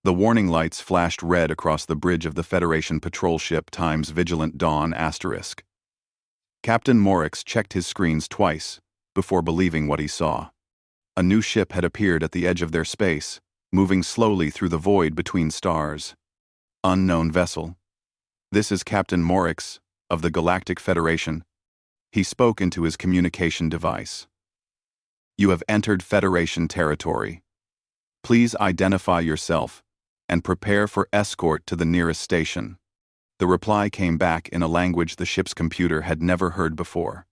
The warning lights flashed red across the bridge of the Federation patrol ship times Vigilant Dawn **. Captain Morix checked his screens twice before believing what he saw. A new ship had appeared at the edge of their space, moving slowly through the void between stars. Unknown vessel. This is Captain Morix, of the Galactic Federation. He spoke into his communication device. You have entered Federation territory. Please identify yourself and prepare for escort to the nearest station. The reply came back in a language the ship's computer had never heard before.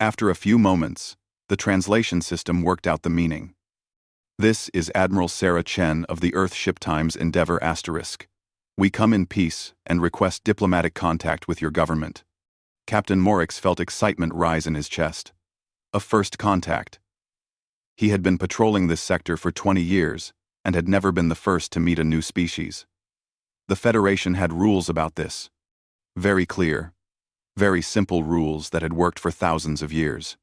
After a few moments, the translation system worked out the meaning. This is Admiral Sarah Chen of the Earth Ship Times Endeavour **. We come in peace and request diplomatic contact with your government. Captain Morix felt excitement rise in his chest. A first contact. He had been patrolling this sector for 20 years and had never been the first to meet a new species. The Federation had rules about this. Very clear, very simple rules that had worked for thousands of years.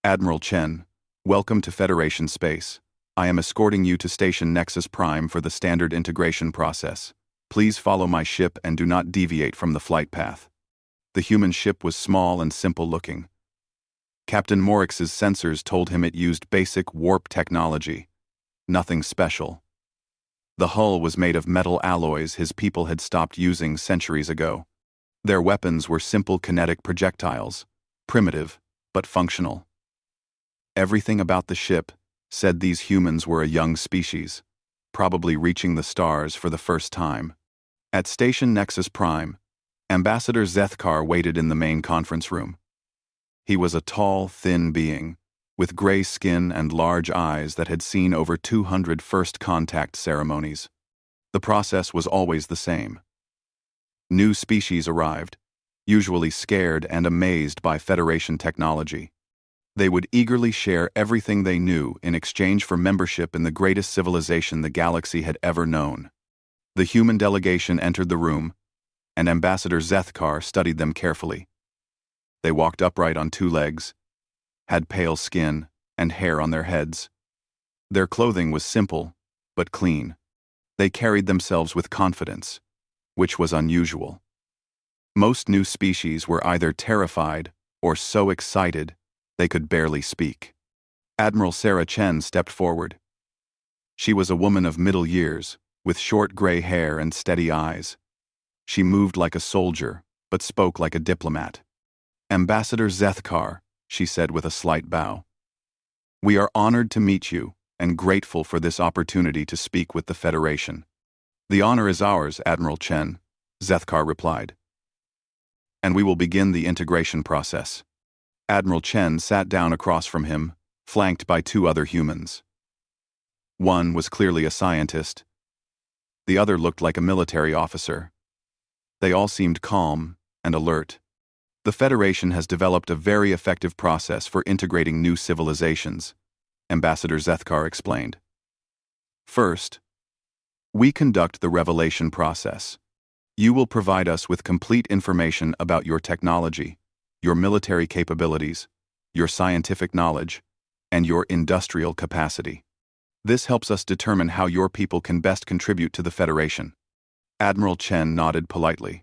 Admiral Chen, welcome to Federation space. I am escorting you to Station Nexus Prime for the standard integration process. Please follow my ship and do not deviate from the flight path. The human ship was small and simple-looking. Captain Morix's sensors told him it used basic warp technology. Nothing special. The hull was made of metal alloys his people had stopped using centuries ago. Their weapons were simple kinetic projectiles, primitive but functional. Everything about the ship said these humans were a young species, probably reaching the stars for the first time. At Station Nexus Prime, Ambassador Zethkar waited in the main conference room. He was a tall, thin being, with gray skin and large eyes that had seen over 200 first contact ceremonies. The process was always the same. New species arrived, usually scared and amazed by Federation technology. They would eagerly share everything they knew in exchange for membership in the greatest civilization the galaxy had ever known. The human delegation entered the room, and Ambassador Zethkar studied them carefully. They walked upright on two legs, had pale skin and hair on their heads. Their clothing was simple, but clean. They carried themselves with confidence, which was unusual. Most new species were either terrified or so excited they could barely speak. Admiral Sarah Chen stepped forward. She was a woman of middle years, with short gray hair and steady eyes. She moved like a soldier, but spoke like a diplomat. Ambassador Zethkar, she said with a slight bow. We are honored to meet you and grateful for this opportunity to speak with the Federation. The honor is ours, Admiral Chen, Zethkar replied. And we will begin the integration process. Admiral Chen sat down across from him, flanked by two other humans. One was clearly a scientist. The other looked like a military officer. They all seemed calm and alert. The Federation has developed a very effective process for integrating new civilizations, Ambassador Zethkar explained. First, we conduct the revelation process. You will provide us with complete information about your technology, your military capabilities, your scientific knowledge, and your industrial capacity. This helps us determine how your people can best contribute to the Federation. Admiral Chen nodded politely.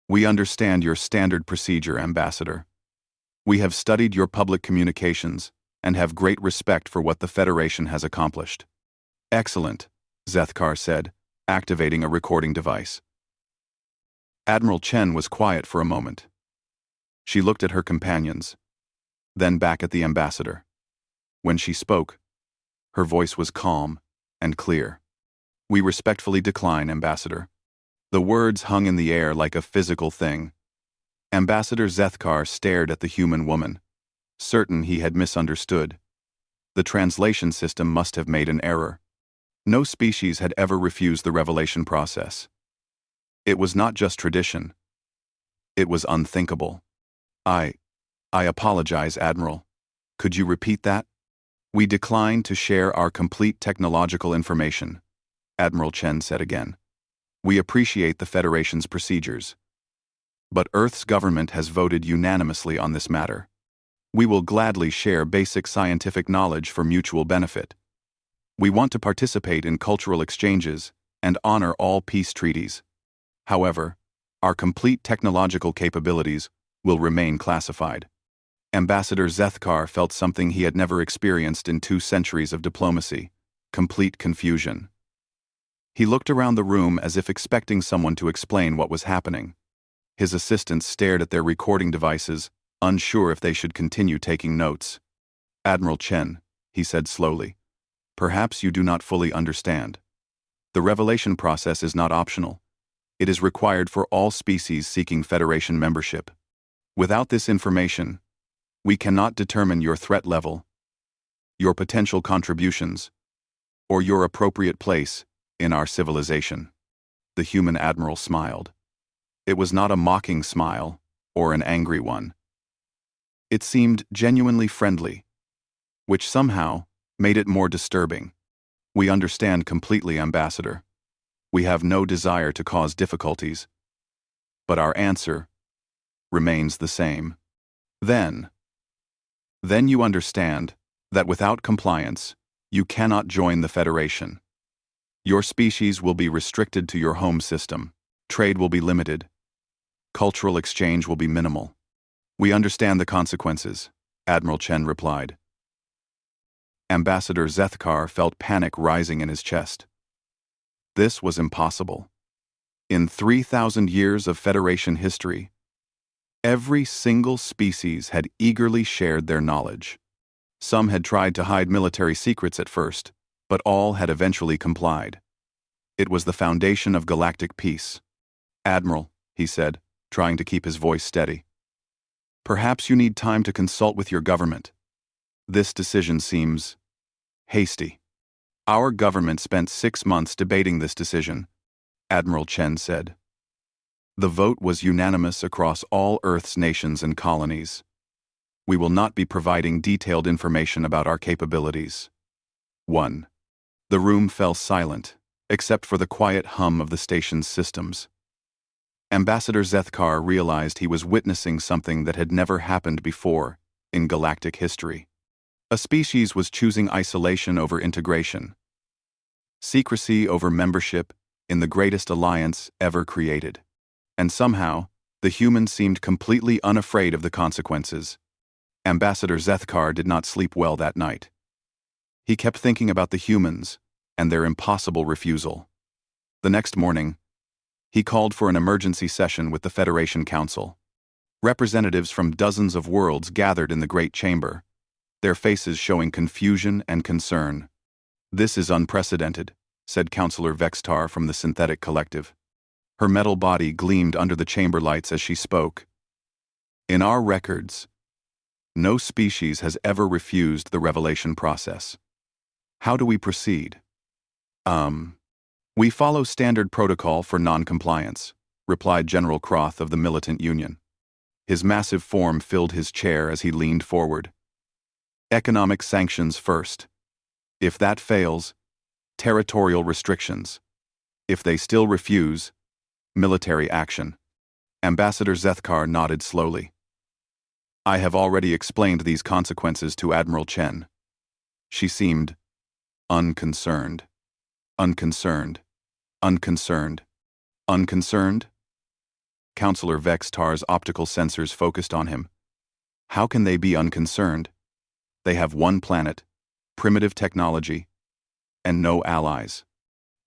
We understand your standard procedure, Ambassador. We have studied your public communications and have great respect for what the Federation has accomplished. Excellent, Zethkar said, activating a recording device. Admiral Chen was quiet for a moment. She looked at her companions, then back at the ambassador. When she spoke, her voice was calm and clear. We respectfully decline, Ambassador. The words hung in the air like a physical thing. Ambassador Zethkar stared at the human woman, certain he had misunderstood. The translation system must have made an error. No species had ever refused the revelation process. It was not just tradition. It was unthinkable. I apologize, Admiral. Could you repeat that? We decline to share our complete technological information, Admiral Chen said again. We appreciate the Federation's procedures. But Earth's government has voted unanimously on this matter. We will gladly share basic scientific knowledge for mutual benefit. We want to participate in cultural exchanges and honor all peace treaties. However, our complete technological capabilities will remain classified. Ambassador Zethkar felt something he had never experienced in 2 centuries of diplomacy: complete confusion. He looked around the room as if expecting someone to explain what was happening. His assistants stared at their recording devices, unsure if they should continue taking notes. "Admiral Chen," he said slowly, "perhaps you do not fully understand. The revelation process is not optional. It is required for all species seeking Federation membership. Without this information, we cannot determine your threat level, your potential contributions, or your appropriate place in our civilization." The human admiral smiled. It was not a mocking smile or an angry one. It seemed genuinely friendly, which somehow made it more disturbing. "We understand completely, Ambassador. We have no desire to cause difficulties. But our answer remains the same. Then you understand that without compliance, you cannot join the Federation. Your species will be restricted to your home system. Trade will be limited. Cultural exchange will be minimal." "We understand the consequences," Admiral Chen replied. Ambassador Zethkar felt panic rising in his chest. This was impossible. In 3,000 years of Federation history, every single species had eagerly shared their knowledge. Some had tried to hide military secrets at first, but all had eventually complied. It was the foundation of galactic peace. "Admiral," he said, trying to keep his voice steady, "perhaps you need time to consult with your government. This decision seems hasty." "Our government spent 6 months debating this decision," Admiral Chen said. "The vote was unanimous across all Earth's nations and colonies. We will not be providing detailed information about our capabilities." 1. The room fell silent, except for the quiet hum of the station's systems. Ambassador Zethkar realized he was witnessing something that had never happened before in galactic history. A species was choosing isolation over integration, secrecy over membership in the greatest alliance ever created. And somehow, the humans seemed completely unafraid of the consequences. Ambassador Zethkar did not sleep well that night. He kept thinking about the humans and their impossible refusal. The next morning, he called for an emergency session with the Federation Council. Representatives from dozens of worlds gathered in the Great Chamber, their faces showing confusion and concern. "This is unprecedented," said Councillor Vextar from the Synthetic Collective. Her metal body gleamed under the chamber lights as she spoke. "In our records, no species has ever refused the revelation process. How do we proceed?" "We follow standard protocol for non-compliance," replied General Croth of the Militant Union. His massive form filled his chair as he leaned forward. "Economic sanctions first. If that fails, territorial restrictions. If they still refuse, military action." Ambassador Zethkar nodded slowly. "I have already explained these consequences to Admiral Chen." She seemed unconcerned. Unconcerned. Unconcerned. Unconcerned? Councillor Vextar's optical sensors focused on him. How can they be unconcerned? They have one planet, primitive technology, and no allies.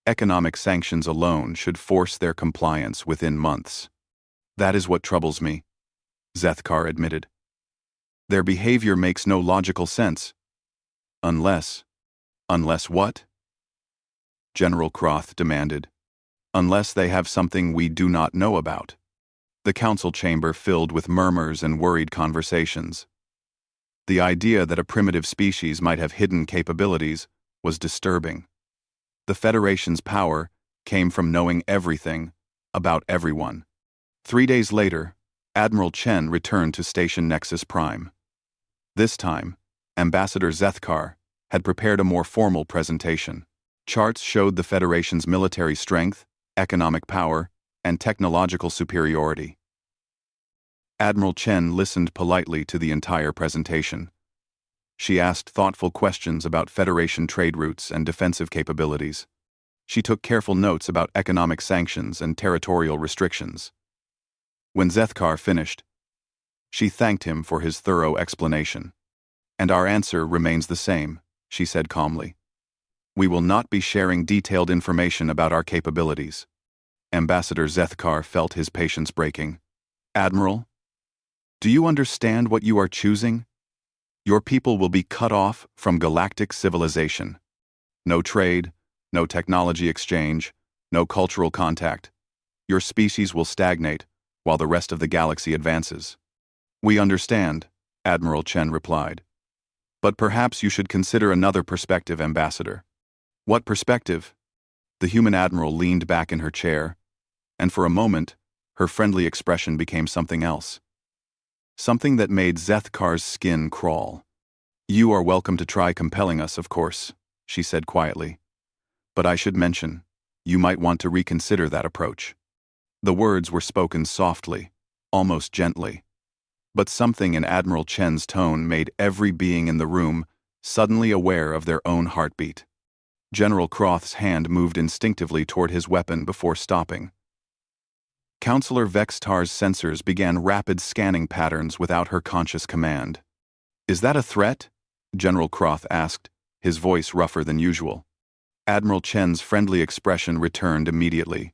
Economic sanctions alone should force their compliance within months. "That is what troubles me," Zethkar admitted. "Their behavior makes no logical sense. Unless what?" General Croth demanded. "Unless they have something we do not know about." The council chamber filled with murmurs and worried conversations. The idea that a primitive species might have hidden capabilities was disturbing. The Federation's power came from knowing everything about everyone. 3 days later, Admiral Chen returned to Station Nexus Prime. This time, Ambassador Zethkar had prepared a more formal presentation. Charts showed the Federation's military strength, economic power, and technological superiority. Admiral Chen listened politely to the entire presentation. She asked thoughtful questions about Federation trade routes and defensive capabilities. She took careful notes about economic sanctions and territorial restrictions. When Zethkar finished, she thanked him for his thorough explanation. "And our answer remains the same," she said calmly. "We will not be sharing detailed information about our capabilities." Ambassador Zethkar felt his patience breaking. "Admiral, do you understand what you are choosing? Your people will be cut off from galactic civilization. No trade, no technology exchange, no cultural contact. Your species will stagnate while the rest of the galaxy advances." "We understand," Admiral Chen replied. "But perhaps you should consider another perspective, Ambassador." "What perspective?" The human admiral leaned back in her chair, and for a moment, her friendly expression became something else. Something that made Zethkar's skin crawl. "You are welcome to try compelling us, of course," she said quietly. "But I should mention, you might want to reconsider that approach." The words were spoken softly, almost gently. But something in Admiral Chen's tone made every being in the room suddenly aware of their own heartbeat. General Croth's hand moved instinctively toward his weapon before stopping. Counselor Vextar's sensors began rapid scanning patterns without her conscious command. "Is that a threat?" General Croth asked, his voice rougher than usual. Admiral Chen's friendly expression returned immediately.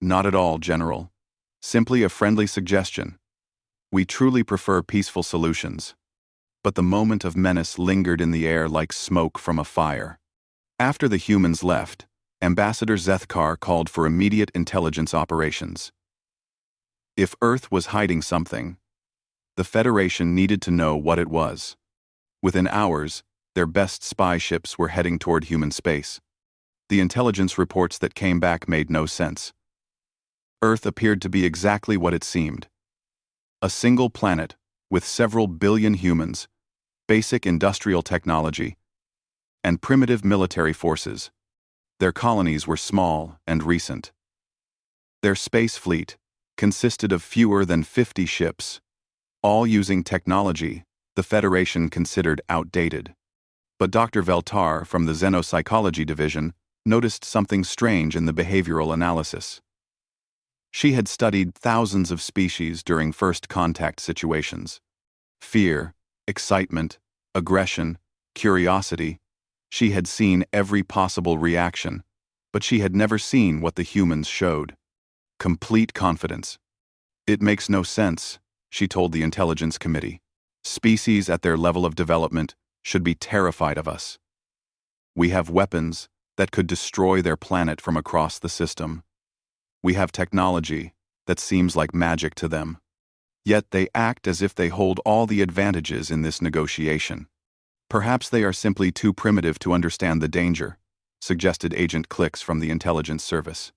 "Not at all, General. Simply a friendly suggestion. We truly prefer peaceful solutions." But the moment of menace lingered in the air like smoke from a fire. After the humans left, Ambassador Zethkar called for immediate intelligence operations. If Earth was hiding something, the Federation needed to know what it was. Within hours, their best spy ships were heading toward human space. The intelligence reports that came back made no sense. Earth appeared to be exactly what it seemed. A single planet with several billion humans, basic industrial technology, and primitive military forces. Their colonies were small and recent. Their space fleet consisted of fewer than 50 ships, all using technology the Federation considered outdated. But Dr. Veltar from the Xenopsychology Division noticed something strange in the behavioral analysis. She had studied thousands of species during first contact situations. Fear, excitement, aggression, curiosity. She had seen every possible reaction, but she had never seen what the humans showed. Complete confidence. "It makes no sense," she told the Intelligence Committee. "Species at their level of development should be terrified of us. We have weapons that could destroy their planet from across the system. We have technology that seems like magic to them. Yet they act as if they hold all the advantages in this negotiation. Perhaps they are simply too primitive to understand the danger," suggested Agent Clix from the Intelligence Service.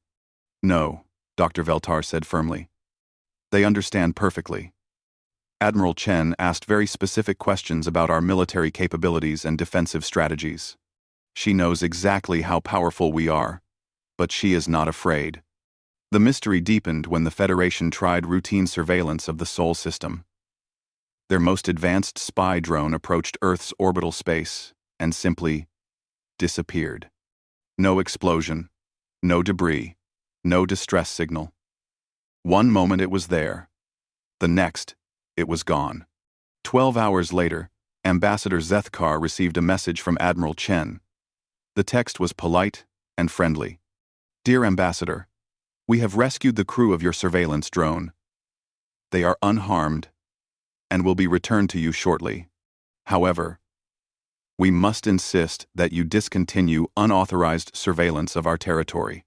"No," Dr. Veltar said firmly. "They understand perfectly." Admiral Chen asked very specific questions about our military capabilities and defensive strategies. "She knows exactly how powerful we are, but she is not afraid." The mystery deepened when the Federation tried routine surveillance of the Sol system. Their most advanced spy drone approached Earth's orbital space and simply disappeared. No explosion, no debris, no distress signal. One moment it was there. The next, it was gone. 12 hours later, Ambassador Zethkar received a message from Admiral Chen. The text was polite and friendly. "Dear Ambassador, we have rescued the crew of your surveillance drone. They are unharmed and will be returned to you shortly. However, we must insist that you discontinue unauthorized surveillance of our territory.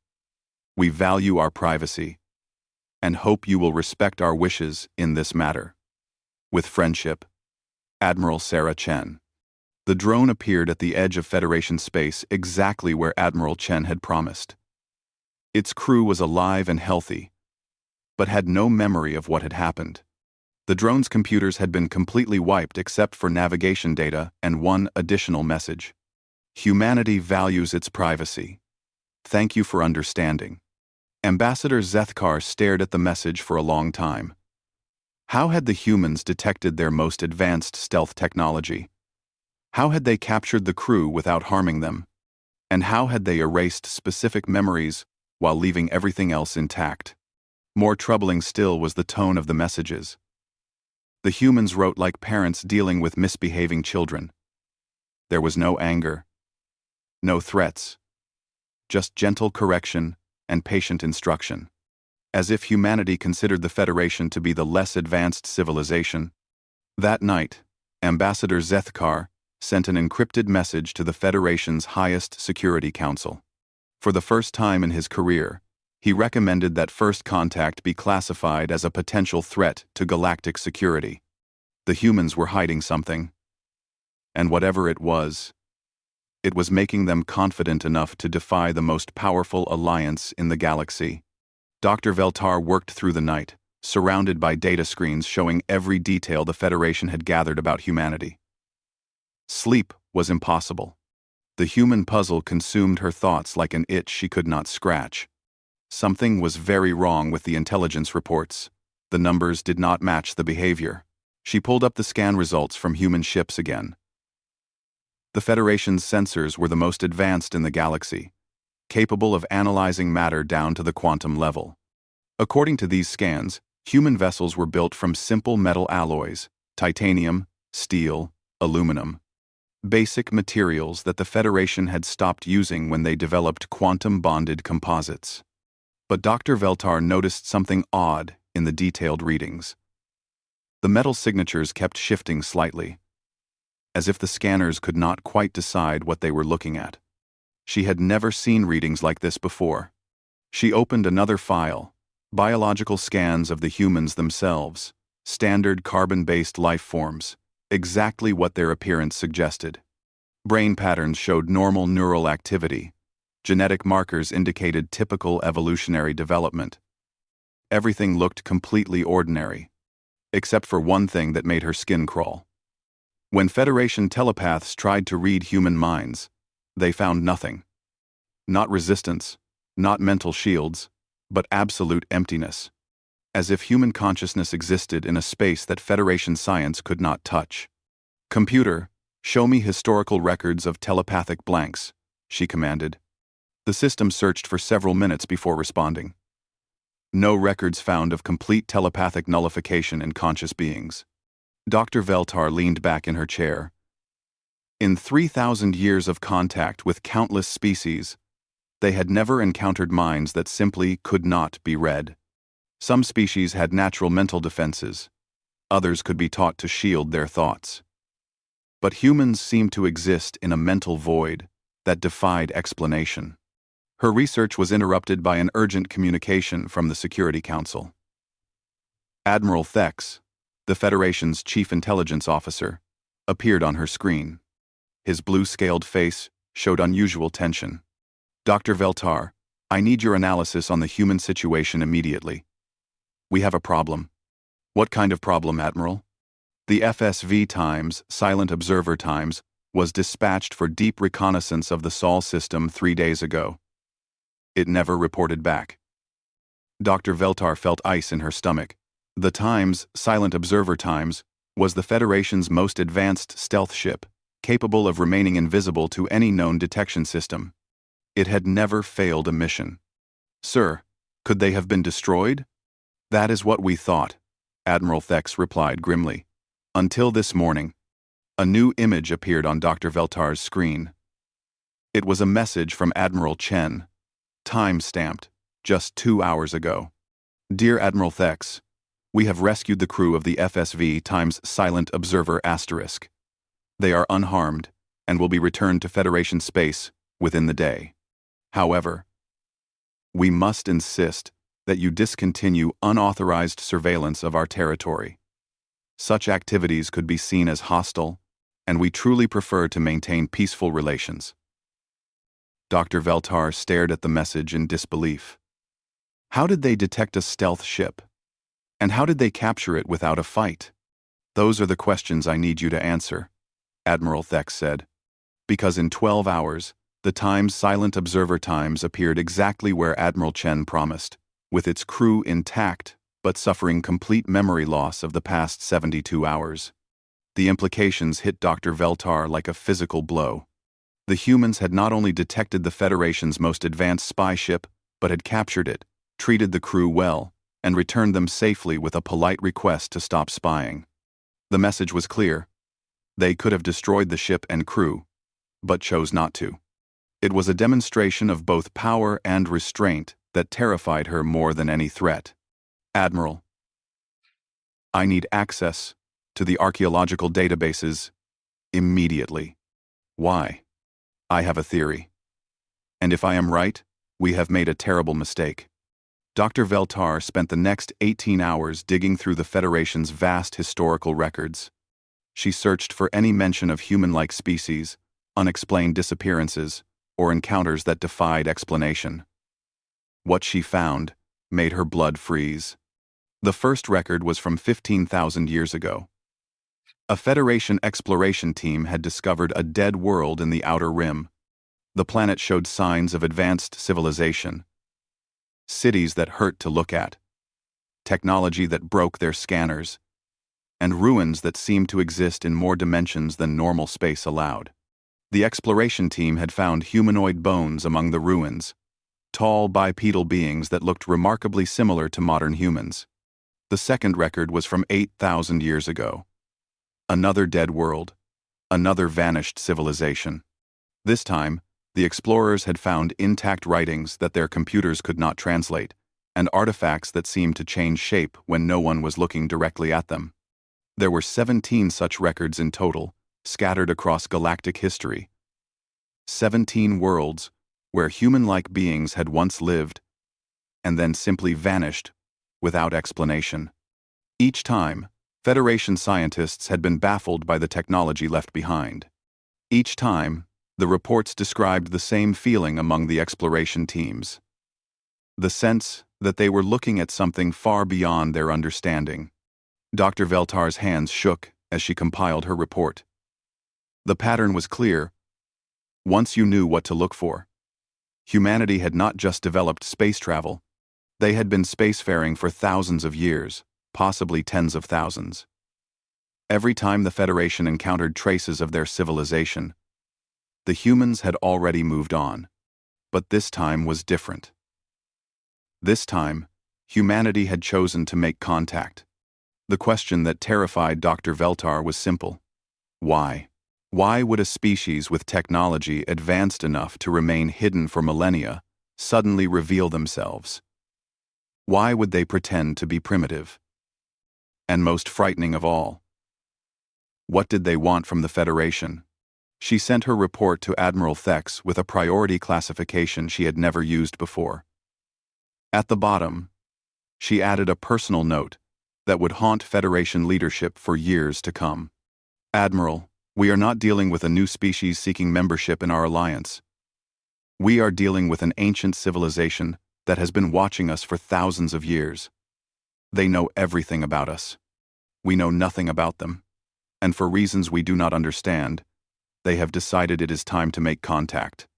We value our privacy and hope you will respect our wishes in this matter. With friendship, Admiral Sarah Chen." The drone appeared at the edge of Federation space exactly where Admiral Chen had promised. Its crew was alive and healthy, but had no memory of what had happened. The drone's computers had been completely wiped except for navigation data and one additional message. "Humanity values its privacy. Thank you for understanding." Ambassador Zethkar stared at the message for a long time. How had the humans detected their most advanced stealth technology? How had they captured the crew without harming them? And how had they erased specific memories while leaving everything else intact? More troubling still was the tone of the messages. The humans wrote like parents dealing with misbehaving children. There was no anger, no threats, just gentle correction and patient instruction. As if humanity considered the Federation to be the less advanced civilization. That night, Ambassador Zethkar sent an encrypted message to the Federation's highest security council. For the first time in his career, he recommended that first contact be classified as a potential threat to galactic security. The humans were hiding something. And whatever it was making them confident enough to defy the most powerful alliance in the galaxy. Dr. Veltar worked through the night, surrounded by data screens showing every detail the Federation had gathered about humanity. Sleep was impossible. The human puzzle consumed her thoughts like an itch she could not scratch. Something was very wrong with the intelligence reports. The numbers did not match the behavior. She pulled up the scan results from human ships again. The Federation's sensors were the most advanced in the galaxy, capable of analyzing matter down to the quantum level. According to these scans, human vessels were built from simple metal alloys, titanium, steel, aluminum, basic materials that the Federation had stopped using when they developed quantum-bonded composites. But Dr. Veltar noticed something odd in the detailed readings. The metal signatures kept shifting slightly, as if the scanners could not quite decide what they were looking at. She had never seen readings like this before. She opened another file, biological scans of the humans themselves, standard carbon-based life forms, exactly what their appearance suggested. Brain patterns showed normal neural activity. Genetic markers indicated typical evolutionary development. Everything looked completely ordinary, except for one thing that made her skin crawl. When Federation telepaths tried to read human minds, they found nothing. Not resistance, not mental shields, but absolute emptiness. As if human consciousness existed in a space that Federation science could not touch. "Computer, show me historical records of telepathic blanks," she commanded. The system searched for several minutes before responding. No records found of complete telepathic nullification in conscious beings. Dr. Veltar leaned back in her chair. In 3,000 years of contact with countless species, they had never encountered minds that simply could not be read. Some species had natural mental defenses. Others could be taught to shield their thoughts. But humans seemed to exist in a mental void that defied explanation. Her research was interrupted by an urgent communication from the Security Council. Admiral Thex, the Federation's chief intelligence officer, appeared on her screen. His blue-scaled face showed unusual tension. "Dr. Veltar, I need your analysis on the human situation immediately. We have a problem." "What kind of problem, Admiral?" "The FSV Times, Silent Observer Times, was dispatched for deep reconnaissance of the Sol system 3 days ago. It never reported back." Dr. Veltar felt ice in her stomach. The Times, Silent Observer Times, was the Federation's most advanced stealth ship, capable of remaining invisible to any known detection system. It had never failed a mission. "Sir, could they have been destroyed?" "That is what we thought," Admiral Thex replied grimly. "Until this morning." A new image appeared on Dr. Veltar's screen. It was a message from Admiral Chen, time-stamped, just 2 hours ago. "Dear Admiral Thex, we have rescued the crew of the FSV Times Silent Observer **. They are unharmed and will be returned to Federation space within the day. However, we must insist that you discontinue unauthorized surveillance of our territory. Such activities could be seen as hostile, and we truly prefer to maintain peaceful relations." Dr. Veltar stared at the message in disbelief. How did they detect a stealth ship? And how did they capture it without a fight? "Those are the questions I need you to answer," Admiral Thex said. Because in 12 hours, the Times Silent Observer Times appeared exactly where Admiral Chen promised, with its crew intact but suffering complete memory loss of the past 72 hours. The implications hit Dr. Veltar like a physical blow. The humans had not only detected the Federation's most advanced spy ship, but had captured it, treated the crew well, and returned them safely with a polite request to stop spying. The message was clear. They could have destroyed the ship and crew, but chose not to. It was a demonstration of both power and restraint that terrified her more than any threat. "Admiral, I need access to the archaeological databases immediately." "Why?" "I have a theory. And if I am right, we have made a terrible mistake." Dr. Veltar spent the next 18 hours digging through the Federation's vast historical records. She searched for any mention of human-like species, unexplained disappearances, or encounters that defied explanation. What she found made her blood freeze. The first record was from 15,000 years ago. A Federation exploration team had discovered a dead world in the outer rim. The planet showed signs of advanced civilization. Cities that hurt to look at, technology that broke their scanners, and ruins that seemed to exist in more dimensions than normal space allowed. The exploration team had found humanoid bones among the ruins, tall bipedal beings that looked remarkably similar to modern humans. The second record was from 8,000 years ago. Another dead world, another vanished civilization. This time, the explorers had found intact writings that their computers could not translate, and artifacts that seemed to change shape when no one was looking directly at them. There were 17 such records in total, scattered across galactic history. 17 worlds where human-like beings had once lived, and then simply vanished without explanation. Each time, Federation scientists had been baffled by the technology left behind. Each time, the reports described the same feeling among the exploration teams. The sense that they were looking at something far beyond their understanding. Dr. Veltar's hands shook as she compiled her report. The pattern was clear. Once you knew what to look for. Humanity had not just developed space travel. They had been spacefaring for thousands of years, possibly tens of thousands. Every time the Federation encountered traces of their civilization, the humans had already moved on. But this time was different. This time, humanity had chosen to make contact. The question that terrified Dr. Veltar was simple. Why? Why would a species with technology advanced enough to remain hidden for millennia suddenly reveal themselves? Why would they pretend to be primitive? And most frightening of all, what did they want from the Federation? She sent her report to Admiral Thex with a priority classification she had never used before. At the bottom, she added a personal note that would haunt Federation leadership for years to come. "Admiral, we are not dealing with a new species seeking membership in our alliance. We are dealing with an ancient civilization that has been watching us for thousands of years. They know everything about us. We know nothing about them. And for reasons we do not understand, they have decided it is time to make contact.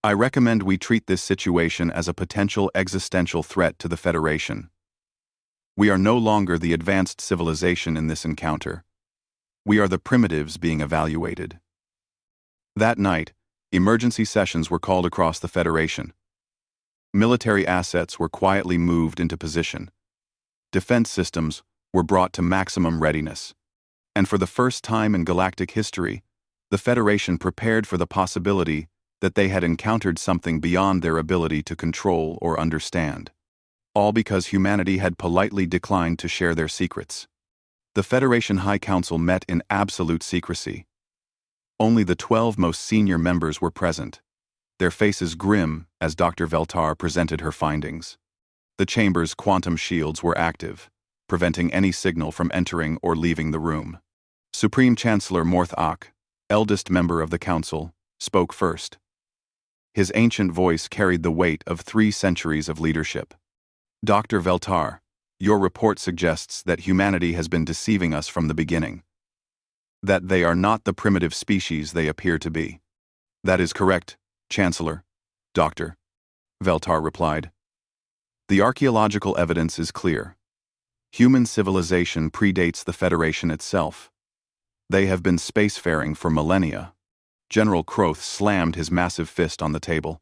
I recommend we treat this situation as a potential existential threat to the Federation. We are no longer the advanced civilization in this encounter. We are the primitives being evaluated." That night, emergency sessions were called across the Federation. Military assets were quietly moved into position. Defense systems were brought to maximum readiness. And for the first time in galactic history, the Federation prepared for the possibility that they had encountered something beyond their ability to control or understand. All because humanity had politely declined to share their secrets. The Federation High Council met in absolute secrecy. Only the 12 most senior members were present, their faces grim as Dr. Veltar presented her findings. The chamber's quantum shields were active, preventing any signal from entering or leaving the room. Supreme Chancellor Morth Ak, eldest member of the Council, spoke first. His ancient voice carried the weight of 3 centuries of leadership. "Dr. Veltar, your report suggests that humanity has been deceiving us from the beginning. That they are not the primitive species they appear to be." "That is correct, Chancellor, Doctor," Veltar replied. "The archaeological evidence is clear. Human civilization predates the Federation itself. They have been spacefaring for millennia. General Croth slammed his massive fist on the table.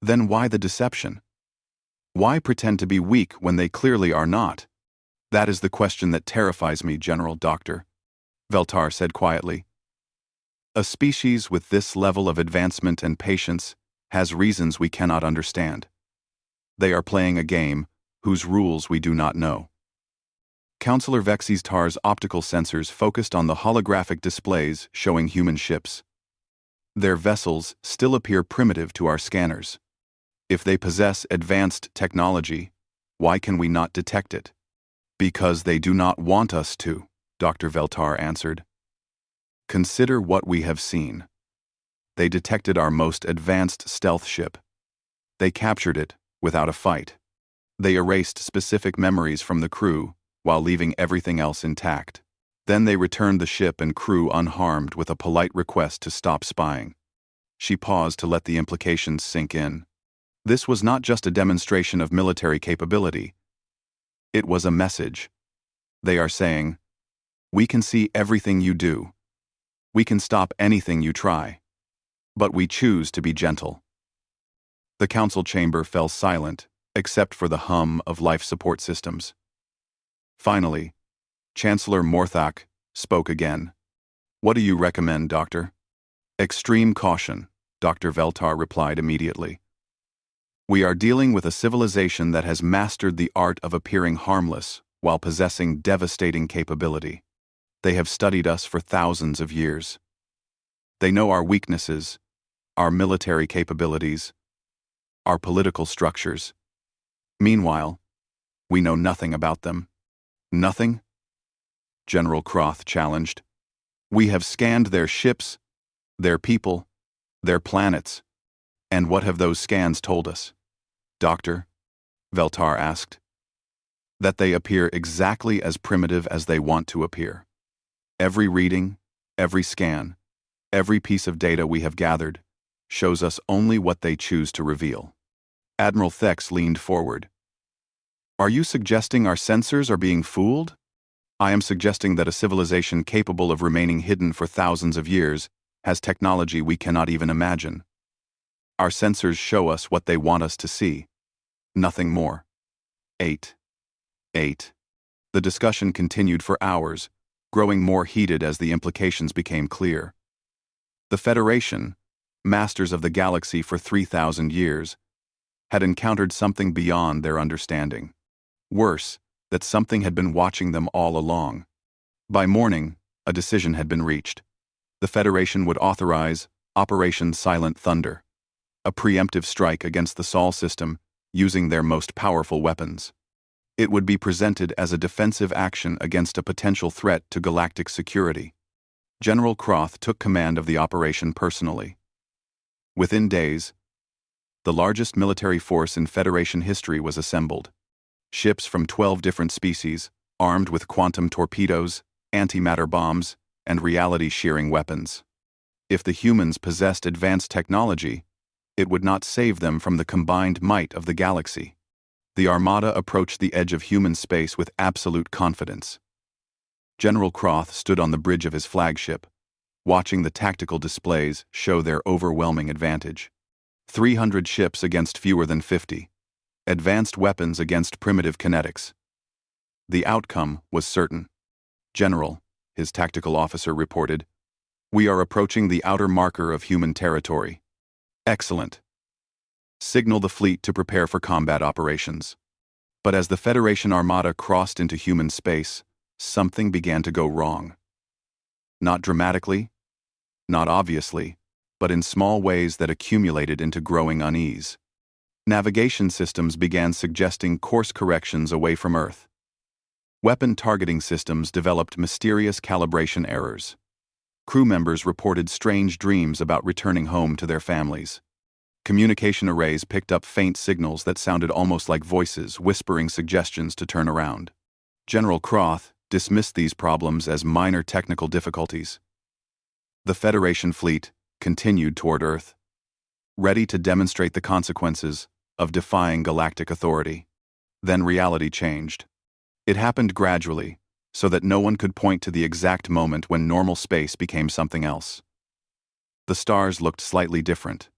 Then why the deception? Why pretend to be weak when they clearly are not? That is the question that terrifies me, General Doctor, Veltar said quietly. A species with this level of advancement and patience has reasons we cannot understand. They are playing a game whose rules we do not know. Counselor Vexes Tar's optical sensors focused on the holographic displays showing human ships. Their vessels still appear primitive to our scanners. If they possess advanced technology, why can we not detect it? Because they do not want us to, Dr. Veltar answered. Consider what we have seen. They detected our most advanced stealth ship. They captured it without a fight. They erased specific memories from the crew while leaving everything else intact. Then they returned the ship and crew unharmed with a polite request to stop spying. She paused to let the implications sink in. This was not just a demonstration of military capability. It was a message. They are saying, we can see everything you do. We can stop anything you try. But we choose to be gentle. The council chamber fell silent, except for the hum of life support systems. Finally, Chancellor Morthak spoke again. What do you recommend, Doctor? Extreme caution, Dr. Veltar replied immediately. We are dealing with a civilization that has mastered the art of appearing harmless while possessing devastating capability. They have studied us for thousands of years. They know our weaknesses, our military capabilities, our political structures. Meanwhile, we know nothing about them. Nothing? General Croth challenged. We have scanned their ships, their people, their planets. And what have those scans told us? Doctor, Veltar asked. That they appear exactly as primitive as they want to appear. Every reading, every scan, every piece of data we have gathered shows us only what they choose to reveal. Admiral Thex leaned forward. Are you suggesting our sensors are being fooled? I am suggesting that a civilization capable of remaining hidden for thousands of years has technology we cannot even imagine. Our sensors show us what they want us to see. Nothing more. 8. The discussion continued for hours, growing more heated as the implications became clear. The Federation, masters of the galaxy for 3,000 years, had encountered something beyond their understanding. Worse, that something had been watching them all along. By morning, a decision had been reached. The Federation would authorize Operation Silent Thunder, a preemptive strike against the Sol system using their most powerful weapons. It would be presented as a defensive action against a potential threat to galactic security. General Croth took command of the operation personally. Within days, the largest military force in Federation history was assembled. Ships from 12 different species, armed with quantum torpedoes, antimatter bombs, and reality-shearing weapons. If the humans possessed advanced technology, it would not save them from the combined might of the galaxy. The Armada approached the edge of human space with absolute confidence. General Croth stood on the bridge of his flagship, watching the tactical displays show their overwhelming advantage. 300 ships against fewer than 50. Advanced weapons against primitive kinetics. The outcome was certain. General, his tactical officer reported, we are approaching the outer marker of human territory. Excellent. Signal the fleet to prepare for combat operations. But as the Federation Armada crossed into human space, something began to go wrong. Not dramatically, not obviously, but in small ways that accumulated into growing unease. Navigation systems began suggesting course corrections away from Earth. Weapon targeting systems developed mysterious calibration errors. Crew members reported strange dreams about returning home to their families. Communication arrays picked up faint signals that sounded almost like voices whispering suggestions to turn around. General Croth dismissed these problems as minor technical difficulties. The Federation fleet continued toward Earth, ready to demonstrate the consequences of defying galactic authority. Then reality changed. It happened gradually, so that no one could point to the exact moment when normal space became something else. The stars looked slightly different.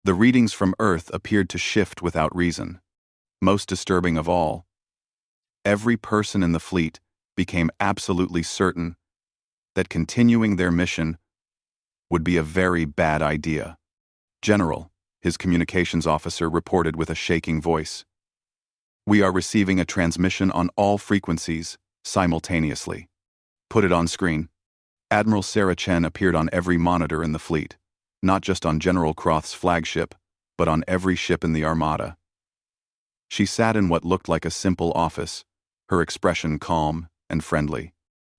The readings from Earth appeared to shift without reason. Most disturbing of all, every person in the fleet became absolutely certain that continuing their mission would be a very bad idea. "General," his communications officer reported with a shaking voice, "we are receiving a transmission on all frequencies simultaneously. Put it on screen." Admiral Sarah Chen appeared on every monitor in the fleet, not just on General Croth's flagship, but on every ship in the Armada. She sat in what looked like a simple office, her expression calm and friendly.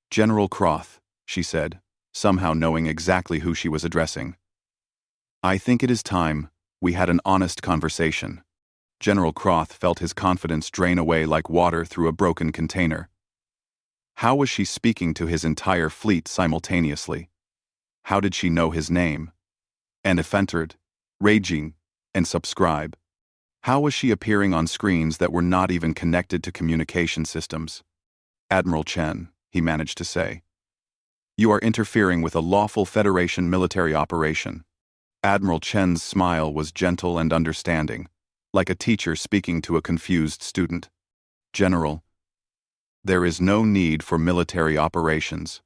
"General Croth," she said, somehow knowing exactly who she was addressing, "I think it is time we had an honest conversation." General Croth felt his confidence drain away like water through a broken container. How was she speaking to his entire fleet simultaneously? How did she know his name? And if entered, raging, and subscribe? How was she appearing on screens that were not even connected to communication systems? "Admiral Chen," he managed to say, "you are interfering with a lawful Federation military operation." Admiral Chen's smile was gentle and understanding, like a teacher speaking to a confused student. "General, there is no need for military operations.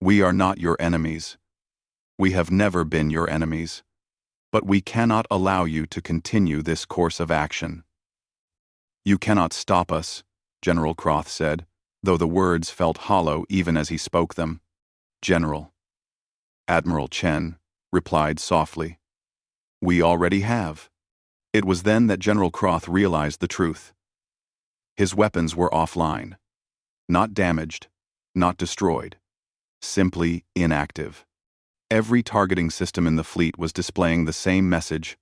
We are not your enemies. We have never been your enemies. But we cannot allow you to continue this course of action." "You cannot stop us," General Croth said, though the words felt hollow even as he spoke them. "General," Admiral Chen replied softly, "we already have." It was then that General Croth realized the truth. His weapons were offline. Not damaged, not destroyed, simply inactive. Every targeting system in the fleet was displaying the same message: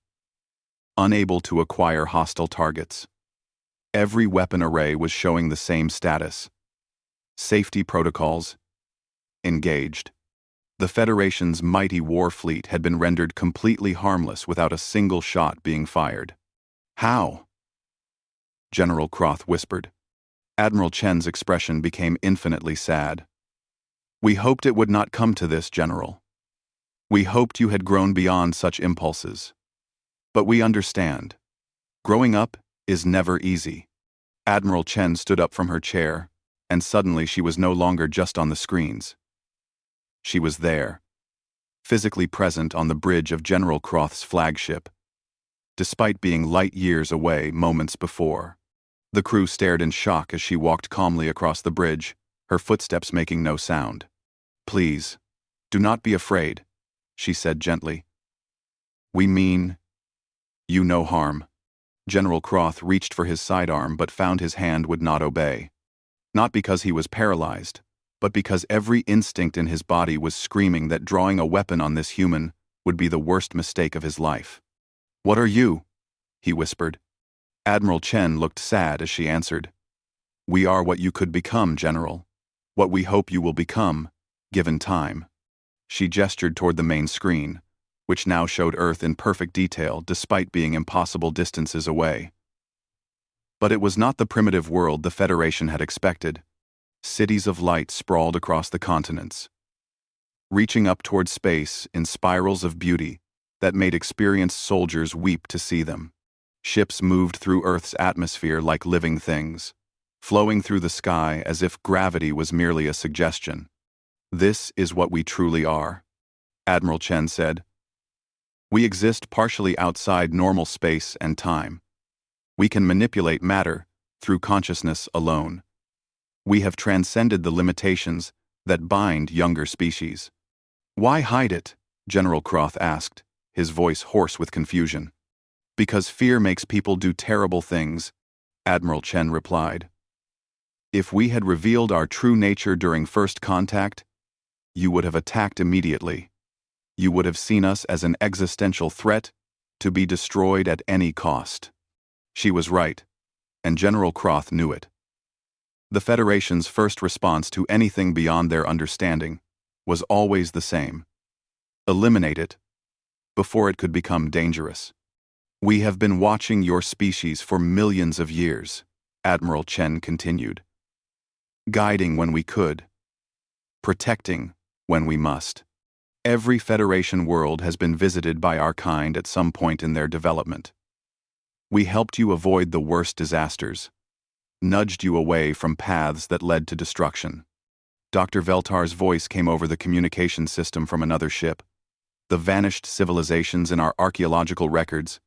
unable to acquire hostile targets. Every weapon array was showing the same status: safety protocols engaged. The Federation's mighty war fleet had been rendered completely harmless without a single shot being fired. "How?" General Croth whispered. Admiral Chen's expression became infinitely sad. "We hoped it would not come to this, General. We hoped you had grown beyond such impulses. But we understand. Growing up is never easy." Admiral Chen stood up from her chair, and suddenly she was no longer just on the screens. She was there, physically present on the bridge of General Croth's flagship, despite being light years away moments before. The crew stared in shock as she walked calmly across the bridge, her footsteps making no sound. "Please, do not be afraid," she said gently. "We mean you no harm." General Croth reached for his sidearm but found his hand would not obey. Not because he was paralyzed, but because every instinct in his body was screaming that drawing a weapon on this human would be the worst mistake of his life. "What are you?" he whispered. Admiral Chen looked sad as she answered, "We are what you could become, General. What we hope you will become, given time." She gestured toward the main screen, which now showed Earth in perfect detail despite being impossible distances away. But it was not the primitive world the Federation had expected. Cities of light sprawled across the continents, reaching up toward space in spirals of beauty that made experienced soldiers weep to see them. Ships moved through Earth's atmosphere like living things, flowing through the sky as if gravity was merely a suggestion. "This is what we truly are," Admiral Chen said. "We exist partially outside normal space and time. We can manipulate matter through consciousness alone. We have transcended the limitations that bind younger species." "Why hide it?" General Croth asked, his voice hoarse with confusion. "Because fear makes people do terrible things," Admiral Chen replied. "If we had revealed our true nature during first contact, you would have attacked immediately. You would have seen us as an existential threat to be destroyed at any cost." She was right, and General Croth knew it. The Federation's first response to anything beyond their understanding was always the same: eliminate it before it could become dangerous. "We have been watching your species for millions of years," Admiral Chen continued. guiding when we could, protecting when we must. Every Federation world has been visited by our kind at some point in their development. We helped you avoid the worst disasters, nudged you away from paths that led to destruction. Dr. Veltar's voice came over the communication system from another ship. The vanished civilizations in our archaeological records,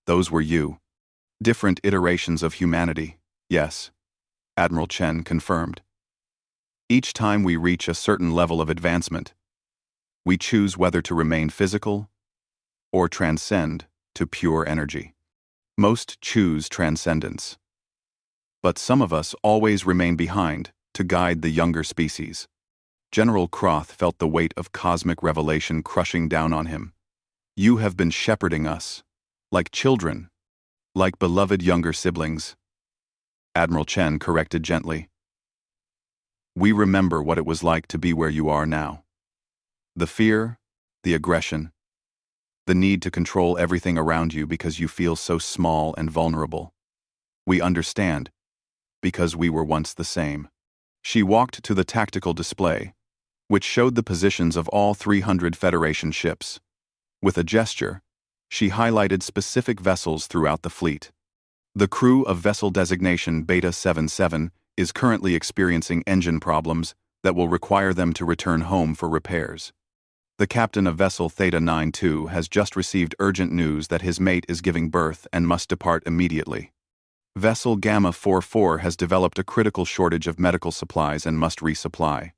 those were you. Different iterations of humanity, yes, Admiral Chen confirmed. Each time we reach a certain level of advancement, we choose whether to remain physical or transcend to pure energy. Most choose transcendence. But some of us always remain behind to guide the younger species. General Croth felt the weight of cosmic revelation crushing down on him. You have been shepherding us, like children, like beloved younger siblings. Admiral Chen corrected gently. We remember what it was like to be where you are now. The fear, the aggression, the need to control everything around you because you feel so small and vulnerable. We understand, because we were once the same. She walked to the tactical display, which showed the positions of all 300 Federation ships. With a gesture, she highlighted specific vessels throughout the fleet. The crew of vessel designation Beta 77 is currently experiencing engine problems that will require them to return home for repairs. The captain of vessel Theta 92 has just received urgent news that his mate is giving birth and must depart immediately. Vessel Gamma 44 has developed a critical shortage of medical supplies and must resupply.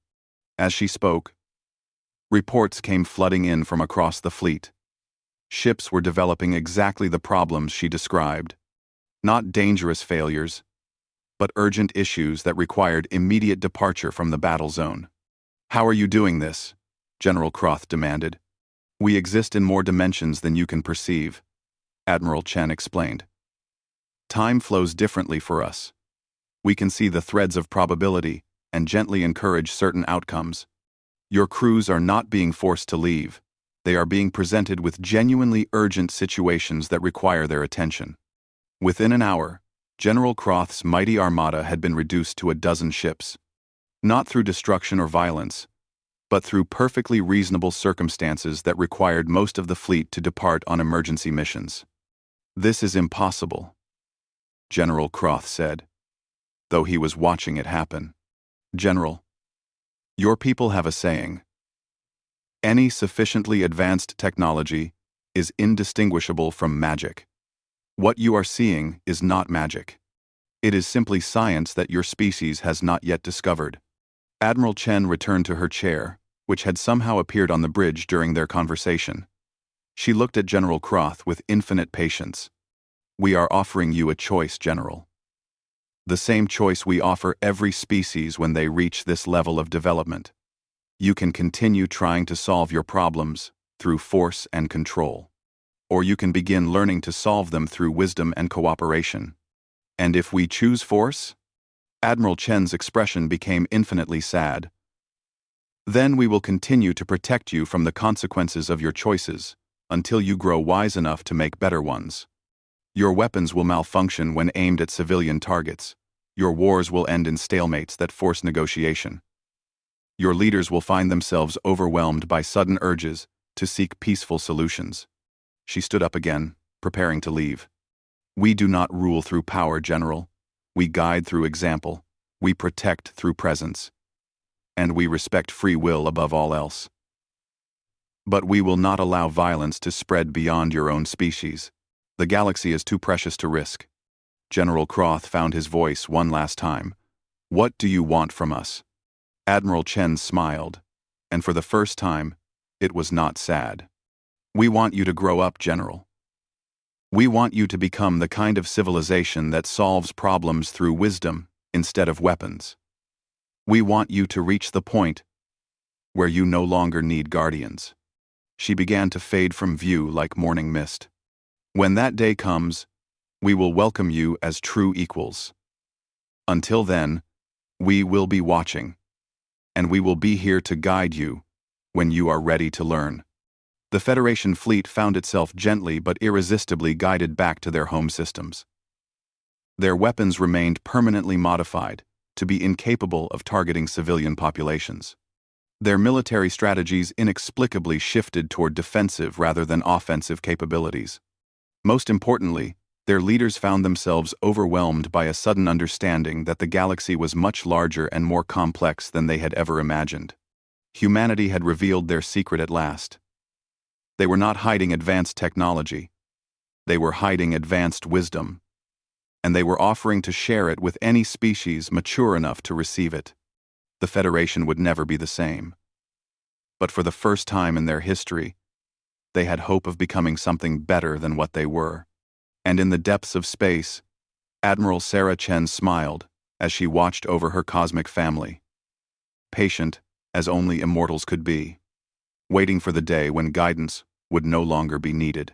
As she spoke, reports came flooding in from across the fleet. Ships were developing exactly the problems she described. Not dangerous failures, but urgent issues that required immediate departure from the battle zone. How are you doing this? General Croth demanded. We exist in more dimensions than you can perceive, Admiral Chen explained. Time flows differently for us. We can see the threads of probability and gently encourage certain outcomes. Your crews are not being forced to leave. They are being presented with genuinely urgent situations that require their attention. Within an hour, General Croth's mighty armada had been reduced to 12 ships. Not through destruction or violence, but through perfectly reasonable circumstances that required most of the fleet to depart on emergency missions. This is impossible, General Croth said, though he was watching it happen. General, your people have a saying. Any sufficiently advanced technology is indistinguishable from magic. What you are seeing is not magic. It is simply science that your species has not yet discovered. Admiral Chen returned to her chair, which had somehow appeared on the bridge during their conversation. She looked at General Croth with infinite patience. We are offering you a choice, General. The same choice we offer every species when they reach this level of development. You can continue trying to solve your problems through force and control, or you can begin learning to solve them through wisdom and cooperation. And if we choose force? Admiral Chen's expression became infinitely sad. Then we will continue to protect you from the consequences of your choices until you grow wise enough to make better ones. Your weapons will malfunction when aimed at civilian targets. Your wars will end in stalemates that force negotiation. Your leaders will find themselves overwhelmed by sudden urges to seek peaceful solutions. She stood up again, preparing to leave. We do not rule through power, General. We guide through example. We protect through presence. And we respect free will above all else. But we will not allow violence to spread beyond your own species. The galaxy is too precious to risk. General Croth found his voice one last time. What do you want from us? Admiral Chen smiled, and for the first time, it was not sad. We want you to grow up, General. We want you to become the kind of civilization that solves problems through wisdom instead of weapons. We want you to reach the point where you no longer need guardians. She began to fade from view like morning mist. When that day comes, we will welcome you as true equals. Until then, we will be watching, and we will be here to guide you when you are ready to learn. The Federation fleet found itself gently but irresistibly guided back to their home systems. Their weapons remained permanently modified, to be incapable of targeting civilian populations. Their military strategies inexplicably shifted toward defensive rather than offensive capabilities. Most importantly, their leaders found themselves overwhelmed by a sudden understanding that the galaxy was much larger and more complex than they had ever imagined. Humanity had revealed their secret at last. They were not hiding advanced technology. They were hiding advanced wisdom. And they were offering to share it with any species mature enough to receive it. The Federation would never be the same. But for the first time in their history, they had hope of becoming something better than what they were. And in the depths of space, Admiral Sarah Chen smiled as she watched over her cosmic family. Patient as only immortals could be, waiting for the day when guidance would no longer be needed.